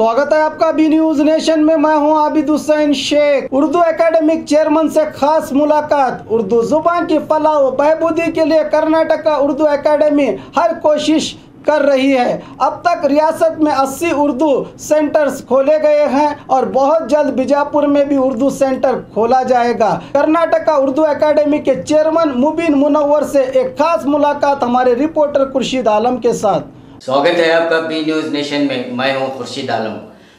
स्वागत है आपका बी न्यूज नेशन में। मैं हूं आबिद हुसैन शेख। उर्दू एकेडमिक चेयरमैन से खास मुलाकात। उर्दू जुबान की फलाह व बहबूदी के लिए कर्नाटक उर्दू एकेडमी हर कोशिश कर रही है। अब तक रियासत में 80 उर्दू सेंटर्स खोले गए हैं और बहुत जल्द बीजापुर में भी उर्दू सेंटर खोला जाएगा। कर्नाटक उर्दू एकेडमी के चेयरमैन मुबीन मुनव्वर से एक खास मुलाकात हमारे रिपोर्टर खुर्शीद आलम के साथ। स्वागत है आपका बी न्यूज़ नेशन में। मैं हूं खुर्शीद आलम।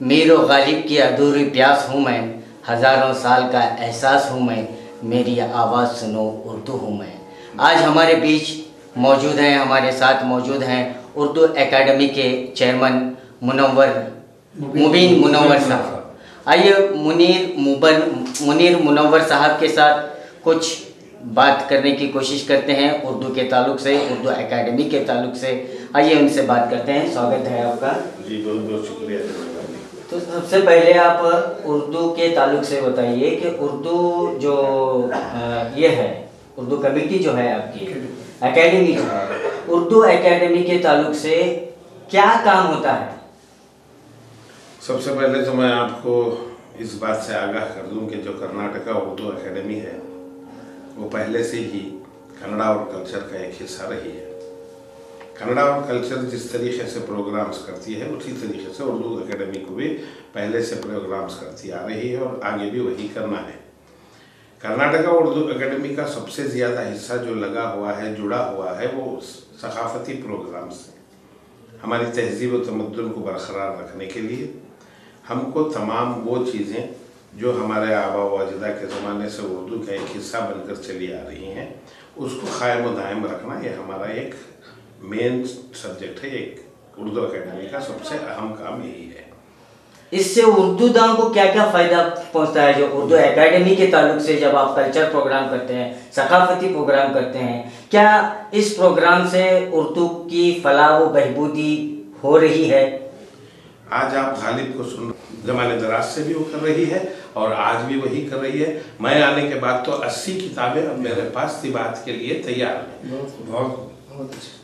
मीर व गालिब की अधूरी प्यास हूं मैं, हज़ारों साल का एहसास हूं मैं, मेरी आवाज़ सुनो उर्दू हूं मैं। आज हमारे बीच मौजूद हैं, हमारे साथ मौजूद हैं उर्दू एकेडमी के चेयरमैन मुबीन मुनव्वर साहब। आइए मुनीर मुनव्वर साहब के साथ कुछ बात करने की कोशिश करते हैं उर्दू के ताल्लुक से, उर्दू एकेडमी के ताल्लुक से। आइए उनसे बात करते हैं। स्वागत है आपका जी। बहुत बहुत शुक्रिया। तो सबसे पहले आप उर्दू के ताल्लुक से बताइए कि उर्दू जो ये है, उर्दू कमेटी जो है आपकी एकेडमी जो है, उर्दू एकेडमी के ताल्लुक से क्या काम होता है? सबसे पहले तो मैं आपको इस बात से आगाह कर दूं कि जो कर्नाटक उर्दू एकेडमी है वो पहले से ही कन्नड़ा और कल्चर का एक हिस्सा रही है। कन्नड़ा और कल्चर जिस तरीके से प्रोग्राम्स करती है उसी तरीके से उर्दू एकेडमी को भी पहले से प्रोग्राम्स करती आ रही है और आगे भी वही करना है। कर्नाटक उर्दू एकेडमी का सबसे ज़्यादा हिस्सा जो लगा हुआ है, जुड़ा हुआ है, वो सकाफती प्रोग्राम से। हमारी तहजीब व तमद्दुन को बरकरार रखने के लिए हमको तमाम वो चीज़ें जो हमारे आबा व अजदा के ज़माने से उर्दू का एक हिस्सा बनकर चली आ रही हैं, उसको कायम व दायम रखना ये हमारा एक मेन सब्जेक्ट है। एक उर्दू एकेडमी का सबसे अहम काम यही है। इससे उर्दू दाम को क्या क्या फ़ायदा पहुंचता है? जो उर्दू एकेडमी के ताल्लुक से जब आप कल्चर प्रोग्राम करते हैं, सकाफती प्रोग्राम करते हैं, क्या इस प्रोग्राम से उर्दू की फलाह व बहबूदी हो रही है? आज आप गालिब को सुन, ज़माने दराज से भी वो कर रही है और आज भी वही कर रही है। मैं आने के बाद तो 80 किताबें अब मेरे पास तिबात के लिए तैयार हैं। बहुत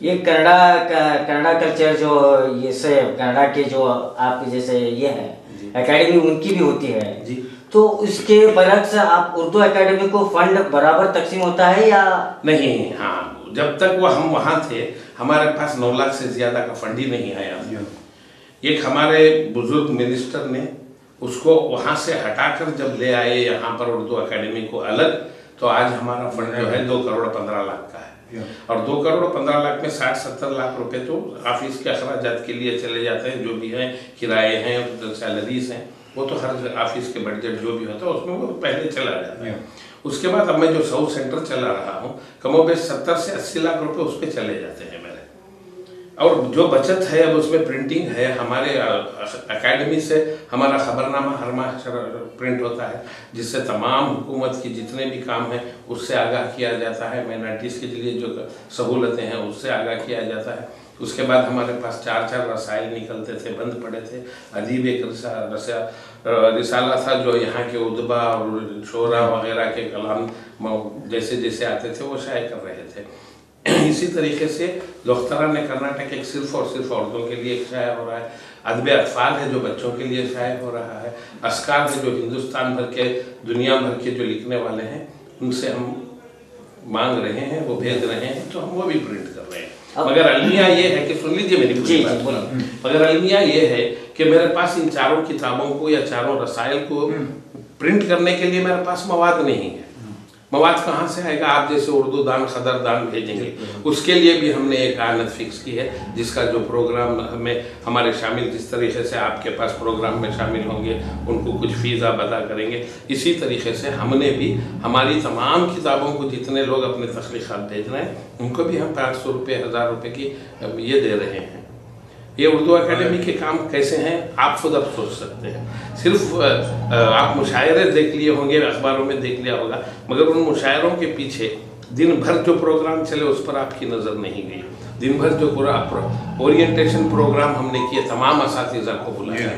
ये कन्नड़ा कल्चर जो ये से कन्नड़ा के जो आपके जैसे ये है एकेडमी उनकी भी होती है जी। तो इसके बरक्स आप उर्दू एकेडमी को फंड बराबर तकसीम होता है या नहीं? हाँ, जब तक वो हम वहाँ थे हमारे पास 9 लाख से ज़्यादा का फंड ही नहीं आया। एक हमारे बुजुर्ग मिनिस्टर ने उसको वहाँ से हटाकर जब ले आए यहाँ पर उर्दू एकेडमी को अलग, तो आज हमारा फंड जो है 2 करोड़ 15 लाख का है। और 2 करोड़ 15 लाख में 60-70 लाख रुपए तो ऑफिस के अखराजात के लिए चले जाते हैं, जो भी हैं किराए हैं, सैलरीज हैं, वो तो हर ऑफिस के बजट जो भी होता है उसमें वो पहले चला जाता है। उसके बाद अब मैं जो 100 सेंटर चला रहा हूँ, कमोबेश 70 से 80 लाख रुपए उस पर चले जाते हैं मेरे। और जो बचत है अब उसमें प्रिंटिंग है। हमारे एकेडमी से हमारा खबरनामा हर माह प्रिंट होता है, जिससे तमाम हुकूमत की जितने भी काम हैं उससे आगाह किया जाता है। माइनॉरिटीज़ के लिए जो सहूलतें हैं उससे आगाह किया जाता है। उसके बाद हमारे पास 4 रसाइल निकलते थे, बंद पड़े थे। अदीब एक रिसाला था जो यहाँ के उदबा और शोरा वगैरह के कलाम जैसे जैसे आते थे वो शाये कर रहे थे। इसी तरीके से लोख्तरा ने कर्नाटक एक सिर्फ और सिर्फ औरतों के लिए एक शाया हो रहा है। अदब अतफाल है जो बच्चों के लिए शाया हो रहा है। अस्कार है जो हिंदुस्तान भर के, दुनिया भर के जो लिखने वाले हैं उनसे हम मांग रहे हैं, वो भेज रहे हैं, तो हम वो भी प्रिंट कर रहे हैं। मगर अलमिया ये है कि सुन लीजिए मेरी पूरी बात। मगर अलमिया ये है कि मेरे पास इन 4 किताबों को या 4 रसायल को प्रिंट करने के लिए मेरे पास मवाद नहीं है। मवाद कहाँ से आएगा? आप जैसे उर्दू दान खदर दान भेजेंगे, उसके लिए भी हमने एक आनत फिक्स की है, जिसका जो प्रोग्राम में हमारे शामिल, जिस तरीके से आपके पास प्रोग्राम में शामिल होंगे उनको कुछ फ़ीस आप अदा करेंगे, इसी तरीके से हमने भी हमारी तमाम किताबों को जितने लोग अपने तख्लीक़ात भेज रहे हैं उनको भी हम 500 रुपये 1000 रुपये की ये दे रहे हैं। ये उर्दू एकेडमी के काम कैसे हैं आप खुद अब सोच सकते हैं। सिर्फ आप मुशायरे देख लिए होंगे, अखबारों में देख लिया होगा, मगर उन मुशायरों के पीछे दिन भर जो प्रोग्राम चले उस पर आपकी नज़र नहीं गई। दिन भर जो पूरा ओरिएंटेशन प्रोग्राम हमने किए, तमाम असातिज़ा को बुलाया।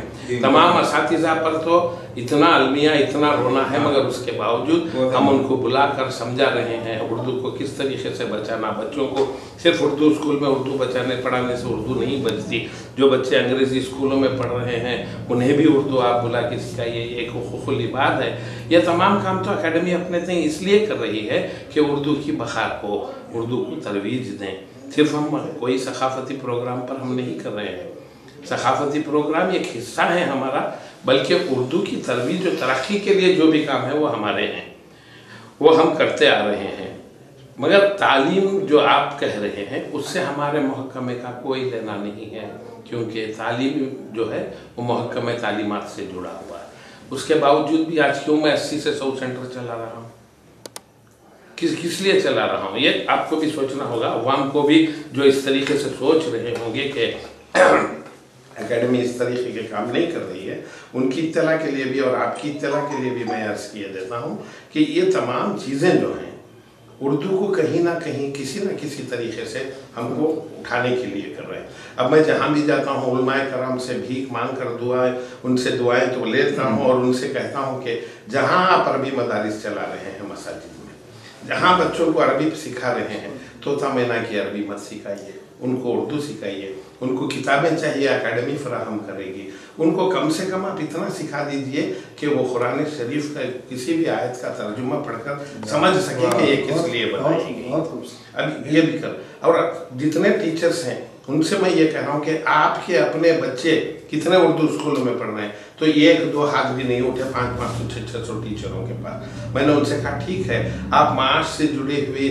तमाम असातिज़ा पर तो इतना अलमिया, इतना रोना है, मगर उसके बावजूद हम उनको बुलाकर समझा रहे हैं उर्दू को किस तरीके से बचाना। बच्चों को सिर्फ उर्दू स्कूल में उर्दू बचाने पढ़ाने से उर्दू नहीं बचती। जो बच्चे अंग्रेज़ी स्कूलों में पढ़ रहे हैं उन्हें भी उर्दू आप बुला के सिखाइए, ये एक हुकूकुल इबाद है। ये तमाम काम तो अकेडमी अपने तय इसलिए कर रही है कि उर्दू की बहार हो, उर्दू को तरवीज दें। सिर्फ हम कोई सकाफती प्रोग्राम पर हम नहीं कर रहे हैं, सकाफती प्रोग्राम एक हिस्सा है हमारा, बल्कि उर्दू की तरवीज और तरक्की के लिए जो भी काम है वो हमारे हैं, वो हम करते आ रहे हैं। मगर तालीम जो आप कह रहे हैं उससे हमारे महकमे का कोई लेना नहीं है, क्योंकि तालीम जो है वो महकमे तालीमात से जुड़ा हुआ है। उसके बावजूद भी आज क्यों मैं 80 से 100 सेंटर चला रहा हूँ, किस लिए चला रहा हूँ, ये आपको भी सोचना होगा। अवाम को भी जो इस तरीके से सोच रहे होंगे कि एकेडमी इस तरीके के काम नहीं कर रही है, उनकी इत्तला के लिए भी और आपकी इत्तला के लिए भी मैं अर्ज़ किए देता हूँ कि ये तमाम चीज़ें जो हैं उर्दू को कहीं ना कहीं किसी न किसी तरीके से हमको उठाने के लिए कर रहे हैं। अब मैं जहाँ भी जाता हूँ उलमाए कराम से भीख मांग कर दुआएं, उनसे दुआएं तो लेता हूँ और उनसे कहता हूँ कि जहाँ आप अरबी मदारिस चला रहे हैं मसाजिद में, जहाँ बच्चों को अरबी सिखा रहे हैं, तोता मैना की अरबी मत सिखाइए, उनको उर्दू सिखाइए। उनको किताबें चाहिए, एकेडमी फराहम करेगी। उनको कम से कम आप इतना सिखा दीजिए कि वो कुरान शरीफ का किसी भी आयत का तर्जुमा पढ़कर समझ सके कि ये किस लिए बनाई गई। अब ये भी कर, और जितने टीचर्स हैं उनसे मैं ये कह रहा हूँ कि आपके अपने बच्चे कितने उर्दू स्कूलों में पढ़ रहे हैं, तो 1-2 हाथ भी नहीं उठे 500-600 टीचरों के पास। मैंने उनसे कहा ठीक है, आप माश से जुड़े हुए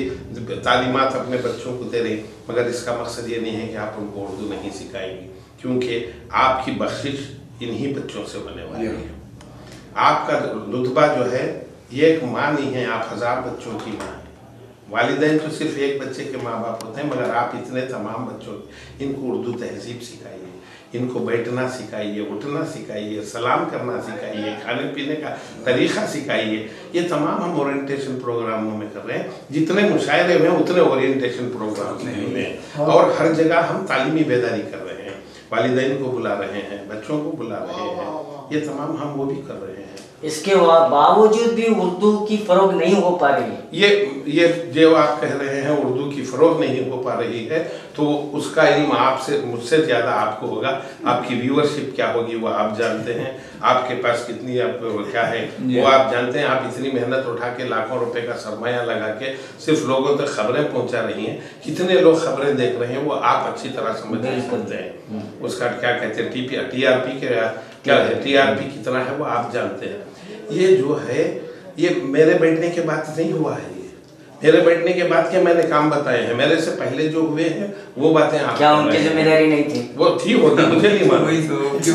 तालीमात अपने बच्चों को दे रहे, मगर इसका मकसद ये नहीं है कि आप उनको उर्दू नहीं सिखाएंगे, क्योंकि आपकी बख्शिश इन्हीं बच्चों से बने वाली है। आपका रुतबा जो है ये एक माँ नहीं है, आप 1000 बच्चों की माँ है। वालिदैन तो सिर्फ एक बच्चे के माँ बाप होते हैं, मगर आप इतने तमाम बच्चों, इनको उर्दू तहजीब सिखाइए, इनको बैठना सिखाइए, उठना सिखाइए, सलाम करना सिखाइए, खाने पीने का तरीक़ा सिखाइए। ये तमाम हम ओरिएंटेशन प्रोग्रामों में कर रहे हैं। जितने मुशायरे में उतने ओरिएंटेशन प्रोग्राम में, और हर जगह हम तालीमी बेदारी कर रहे हैं, वालिदैन को बुला रहे हैं, बच्चों को बुला रहे हैं, ये तमाम हम वो भी कर रहे हैं। इसके बावजूद भी उर्दू की फ़रोग नहीं हो पा रही है। ये जो आप कह रहे हैं उर्दू की फ़रोग नहीं हो पा रही है, तो उसका इल्म आपसे मुझसे ज़्यादा आपको होगा। आपकी व्यूअरशिप क्या होगी वो आप जानते हैं, आपके पास कितनी क्या है वो आप जानते हैं। आप इतनी मेहनत उठा के लाखों रुपए का सरमाया लगा के सिर्फ लोगों तक खबरें पहुंचा रही हैं, कितने लोग खबरें देख रहे हैं वो आप अच्छी तरह समझ सकते हैं। उसका क्या कहते हैं TRP क्या है, TRP कितना है वो आप जानते हैं। ये जो है ये मेरे बैठने के बाद नहीं हुआ है, ये मेरे बैठने के बाद के मैंने काम बताए हैं, मेरे से पहले जो हुए हैं वो बातें आप क्या उनकी जिम्मेदारी नहीं थी? वो थी होती, मुझे नहीं मालूम,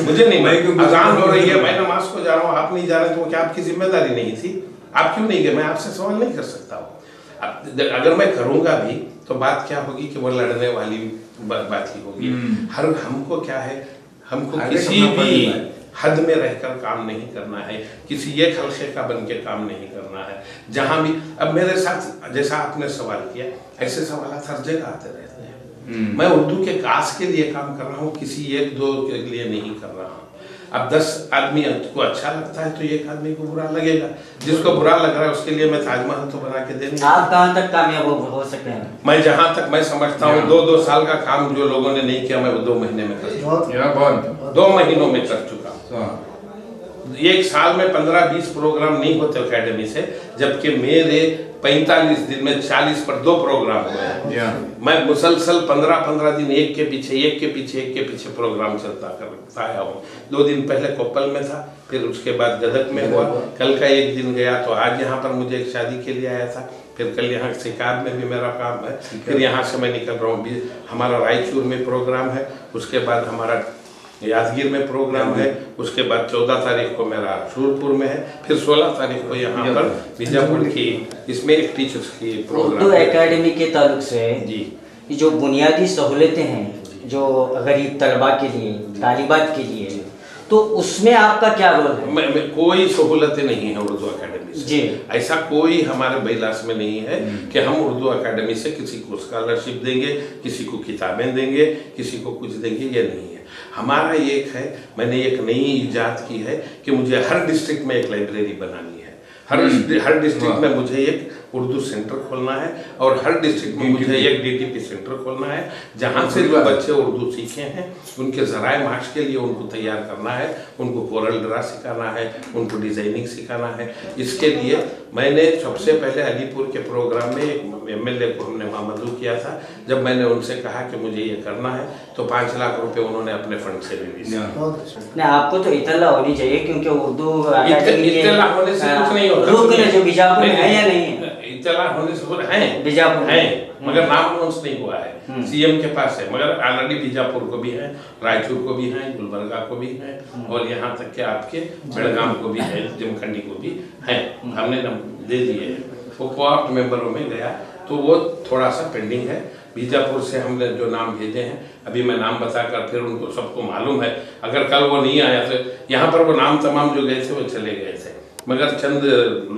मुझे नहीं मालूम। अजान हो रही है, मैं नमाज को जा रहा हूँ, आप नहीं जा रहे, तो क्या आपकी जिम्मेदारी नहीं थी? आप क्यों नहीं गए? मैं आपसे सवाल नहीं कर सकता हूँ। अगर मैं करूँगा भी तो बात क्या होगी कि वो लड़ने वाली बात ही होगी। हर हमको क्या है, हमको किसी भी हद में रहकर काम नहीं करना है, किसी एक हल्के का बन के काम नहीं करना है। जहाँ भी अब मेरे साथ जैसा आपने सवाल किया, ऐसे सवाल हर जगह आते रहते हैं। मैं उर्दू के कास के लिए काम कर रहा हूँ, किसी 1-2 के लिए नहीं कर रहा हूँ। अब 10 आदमी को अच्छा लगता है तो एक आदमी को बुरा लगेगा, जिसको बुरा लग रहा है उसके लिए मैं ताजमहल तो बना के देंगे। आप कहाँ तक कामयाब हो सकते हैं? मैं जहाँ तक मैं समझता हूँ 2-2 साल का काम जो लोगों ने नहीं किया, मैं 2 महीने में कर चुका, 2 महीनों में कर चुका। एक साल में 15-20 प्रोग्राम नहीं होते एकेडमी से, जबकि मेरे 45 दिन में 40 पर 2 प्रोग्राम हुए हैं। मैं मुसलसल 15-15 दिन एक के पीछे प्रोग्राम चलता करता आया हूँ। 2 दिन पहले कोप्पल में था, फिर उसके बाद गदक में हुआ, कल का 1 दिन गया, तो आज यहाँ पर मुझे एक शादी के लिए आया था, फिर कल यहाँ शिकार में भी मेरा काम है, फिर यहाँ से मैं निकल रहा हूँ। हमारा रायचूर में प्रोग्राम है, उसके बाद हमारा यादगीर में प्रोग्राम है, उसके बाद 14 तारीख को मेरा सूरपुर में है, फिर 16 तारीख को यहाँ पर बीजापुर की इसमें एक टीचर्स की प्रोग्राम। उर्दू एकेडमी के ताल्लुक से जी जो बुनियादी सहूलतें हैं जो गरीब तलबा के लिए, तालिबात के लिए, तो उसमें आपका क्या रोल है? कोई सहूलतें नहीं है उर्दू अकेडमी से जी। ऐसा कोई हमारे बैलास में नहीं है कि हम उर्दू अकेडमी से किसी को स्कॉलरशिप देंगे, किसी को किताबें देंगे, किसी को कुछ देंगे, ये नहीं है। हमारा एक है, मैंने एक नई इजाद की है कि मुझे हर डिस्ट्रिक्ट में एक लाइब्रेरी बनानी है। हर डिस्ट्रिक्ट में मुझे एक उर्दू सेंटर खोलना है और हर डिस्ट्रिक्ट में मुझे एक डीटीपी सेंटर खोलना है, जहाँ से जो बच्चे उर्दू सीखे हैं उनके ज़राए माश के लिए उनको तैयार करना है, उनको कोरल ड्रा सिखाना है, उनको डिज़ाइनिंग सिखाना है। इसके लिए मैंने सबसे पहले अलीपुर के प्रोग्राम में एक MLA को हमने वहाँ मदऊ किया था। जब मैंने उनसे कहा कि मुझे ये करना है तो 5 लाख रुपए उन्होंने अपने फंड से रिलीज किया। आपको तो इतला होनी चाहिए, क्योंकि उर्दू इतला होने से कुछ नहीं होता। जो बीजापुर में है या नहीं है? इतला होने से है, बीजापुर है, मगर नाम अनाउंस नहीं हुआ है। CM के पास है, मगर ऑलरेडी बीजापुर को भी है, रायचूर को भी है, गुलबर्गा को भी है, और यहाँ तक कि आपके बेलगाम को भी है, जमखंडी को भी है। हमने दे दिए, वो कोऑप्ट मेंबरों में गया, तो वो थोड़ा सा पेंडिंग है। बीजापुर से हमने जो नाम भेजे हैं, अभी मैं नाम बताकर फिर उनको सबको मालूम है, अगर कल वो नहीं आया तो यहाँ पर वो नाम तमाम जो गए थे वो चले गए थे, मगर चंद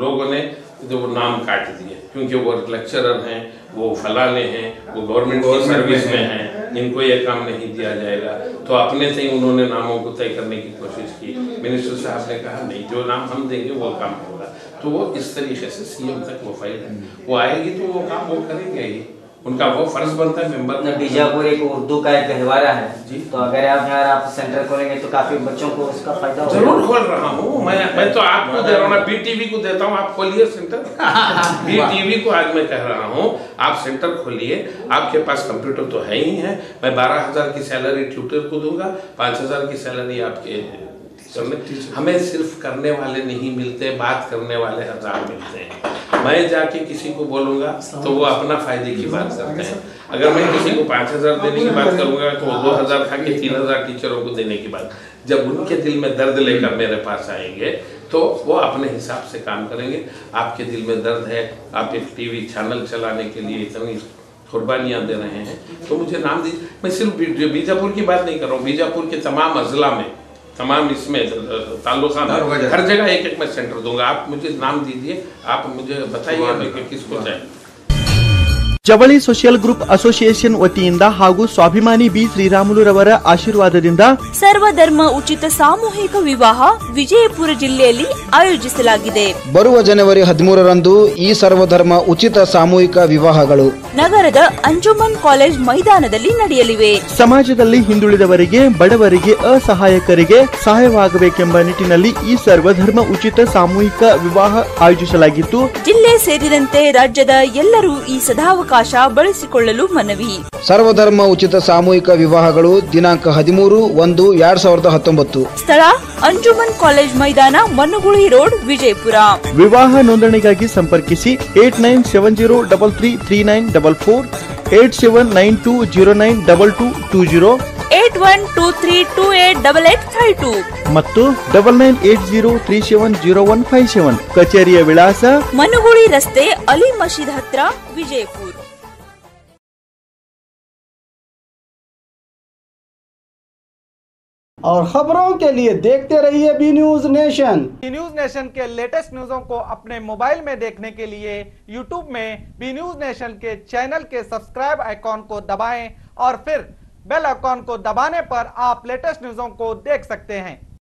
लोगों ने तो वो नाम काट दिए, क्योंकि वो लेक्चरर हैं, वो फलाने हैं, वो गवर्नमेंट की सर्विस में हैं, इनको ये काम नहीं दिया जाएगा। तो अपने से ही उन्होंने नामों को तय करने की कोशिश की। मिनिस्टर साहब ने कहा नहीं, जो नाम हम देंगे वो काम होगा। तो वो इस तरीके से CM तक वो फाइल है, वो आएगी तो वो काम वो करेंगे ही, उनका वो फर्ज बनता है मेंबर। बीजापुर एक उर्दू का एक गहवारा है जी, तो अगर आप सेंटर खोलेंगे तो काफी बच्चों को उसका फायदा होगा। जरूर खोल रहा हूँ मैं तो आपको दे रहा हूँ ना, BTV को देता हूँ, आप खोलिए सेंटर। BTV को आज मैं कह रहा हूँ आप सेंटर खोलिए, आपके पास कंप्यूटर तो है ही है, मैं 12,000 की सैलरी ट्यूटर को दूंगा, 5,000 की सैलरी आपके हमें सिर्फ करने वाले नहीं मिलते, बात करने वाले 1000 मिलते हैं। मैं जाके किसी को बोलूंगा तो वो अपना फायदे की बात करते हैं। अगर मैं किसी को 5,000 देने की बात करूंगा तो वो 2,000 खा के 3,000 टीचरों को देने की बात। जब उनके दिल में दर्द लेकर मेरे पास आएंगे तो वो अपने हिसाब से काम करेंगे। आपके दिल में दर्द है, आप एक TV चैनल चलाने के लिए इतनी कुर्बानियाँ दे रहे हैं, तो मुझे नाम दीजिए। मैं सिर्फ बीजापुर की बात नहीं कर रहा हूँ, बीजापुर के तमाम अजला में, तमाम इसमें ताल्लुका में हर जगह एक एक मैं सेंटर दूंगा। आप मुझे नाम दीजिए, आप मुझे बताइए मैं किसको चाहिए। ಜವಳಿ ಸೋಷಿಯಲ್ ಗ್ರೂಪ್ ಅಸೋಸಿಯೇಷನ್ ವತಿಯಿಂದ ಹಾಗೂ ಸ್ವಾಭಿಮಾನಿ ಬಿ ಶ್ರೀರಾಮುಲುರವರ ಆಶೀರ್ವಾದದಿಂದ ಸರ್ವಧರ್ಮ ಉಚಿತ ಸಾಮೂಹಿಕ ವಿವಾಹ ವಿಜಯಪುರ ಜಿಲ್ಲೆಯಲ್ಲಿ ಆಯೋಜಿಸಲಾಗಿದೆ. ಬರುವ ಜನವರಿ 13ರಂದು ಈ ಸರ್ವಧರ್ಮ ಉಚಿತ ಸಾಮೂಹಿಕ ವಿವಾಹಗಳು ನಗರದ ಅಂಜುಮನ್ ಕಾಲೇಜ್ ಮೈದಾನದಲ್ಲಿ ನಡೆಯಲಿವೆ. ಸಮಾಜದಲ್ಲಿ ಹಿಂದುಳಿದವರಿಗೆ, ಬಡವರಿಗೆ, ಅಸಹಾಯಕರಿಗೆ ಸಹಾಯವಾಗಬೇಕೆಂಬ ನಿಟ್ಟಿನಲ್ಲಿ ಈ ಸರ್ವಧರ್ಮ ಉಚಿತ ಸಾಮೂಹಿಕ ವಿವಾಹ ಆಯೋಜಿಸಲಾಗಿದ್ದು, ಜಿಲ್ಲೆ ಸೇರಿದಂತೆ ರಾಜ್ಯದ ಎಲ್ಲರೂ ಈ ಸದಾವಕಾಶ ಬಳಸಿಕೊಳ್ಳಲು ಮನವಿ. ಸರ್ವಧರ್ಮ ಉಚಿತ ಸಾಮೂಹಿಕ ವಿವಾಹಗಳು ದಿನಾಂಕ 13/1/2019. ಸ್ಥಳ ಅಂಜುಮನ್ ಕಾಲೇಜ್ ಮೈದಾನ, ಮನುಗುಳಿ ರೋಡ್, ವಿಜಯಪುರ. ವಿವಾಹ ನೋಂದಣಿಗಾಗಿ ಸಂಪರ್ಕಿಸಿ 8970333944, 8792092220, 8123288852 ಮತ್ತು 9980370157. ಕಚೇರಿಯ ವಿಳಾಸ ಮನುಗುಳಿ ರಸ್ತೆ, ಅಲಿ ಮಸೀದ್ ಹತ್ರ, ವಿಜಯಪುರ. और खबरों के लिए देखते रहिए B news nation. B news nation के लेटेस्ट न्यूज़ों को अपने मोबाइल में देखने के लिए यूट्यूब में बी न्यूज नेशन के चैनल के सब्सक्राइब आइकॉन को दबाएं और फिर बेल आइकॉन को दबाने पर आप लेटेस्ट न्यूज़ों को देख सकते हैं।